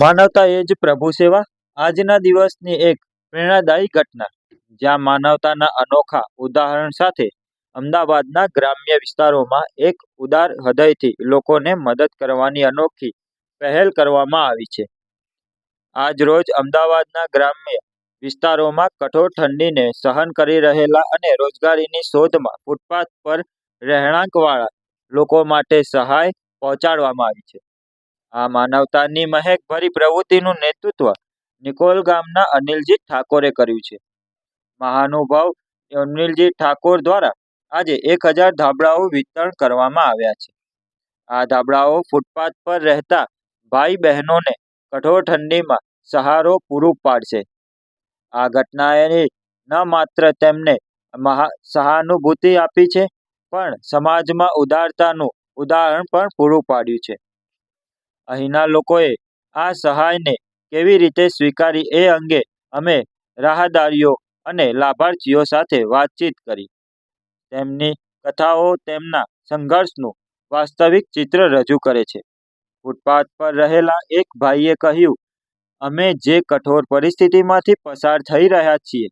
માનવતા એ જ પ્રભુ સેવા. આજના દિવસની એક પ્રેરણાદાયી ઘટના, જ્યાં માનવતાના અનોખા ઉદાહરણ સાથે અમદાવાદના ગ્રામ્ય વિસ્તારોમાં એક ઉદાર હૃદયથી લોકોને મદદ કરવાની અનોખી પહેલ કરવામાં આવી છે. આજ રોજ અમદાવાદના ગ્રામ્ય વિસ્તારોમાં કઠોર ઠંડીને સહન કરી રહેલા અને રોજગારીની શોધમાં ફૂટપાથ પર રહેણાંકવાળા લોકો માટે સહાય પહોંચાડવામાં આવી છે. આ માનવતાની મહેકભરી પ્રવૃત્તિનું નેતૃત્વ નિકોલ ગામના અનિલજી ઠાકોરે કર્યું છે. મહાનુભાવ અનિલજી ઠાકોર દ્વારા આજે 1000 ધાબળાઓ વિતરણ કરવામાં આવ્યા છે. આ ધાબળાઓ ફૂટપાથ પર રહેતા ભાઈ બહેનોને કઠોર ઠંડીમાં સહારો પૂરું પાડશે. આ ઘટનાએ ન માત્ર તેમને સહાનુભૂતિ આપી છે, પણ સમાજમાં ઉદારતાનું ઉદાહરણ પણ પૂરું પાડ્યું છે. અહીંના લોકોએ આ સહાયને કેવી રીતે સ્વીકારી એ અંગે અમે રાહદારીઓ અને લાભાર્થીઓ સાથે વાતચીત કરી. તેમની કથાઓ તેમના સંઘર્ષનું વાસ્તવિક ચિત્ર રજૂ કરે છે. ફૂટપાથ પર રહેલા એક ભાઈએ કહ્યું, "અમે જે કઠોર પરિસ્થિતિમાંથી પસાર થઈ રહ્યા છીએ,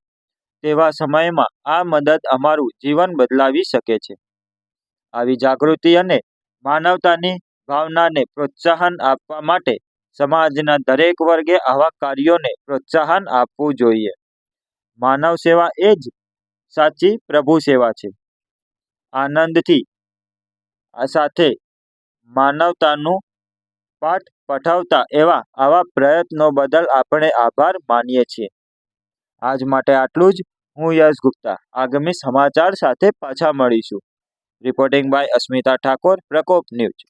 તેવા સમયમાં આ મદદ અમારું જીવન બદલાવી શકે છે." આવી જાગૃતિ અને માનવતાની ભાવનાને પ્રોત્સાહન આપવા માટે સમાજના દરેક વર્ગે આવા કાર્યોને પ્રોત્સાહન આપવું જોઈએ. માનવ સેવા એ જ સાચી પ્રભુ સેવા છે. આનંદથી સાથે માનવતાનું પાઠ પઠાવતા એવા આવા પ્રયત્નો બદલ આપણે આભાર માનીએ છીએ. આજ માટે આટલું જ. હું યશ ગુપ્તા. આગામી સમાચાર સાથે પાછા મળીશું. રિપોર્ટિંગ બાય અસ્મિતા ઠાકોર, પ્રકોપ ન્યૂઝ.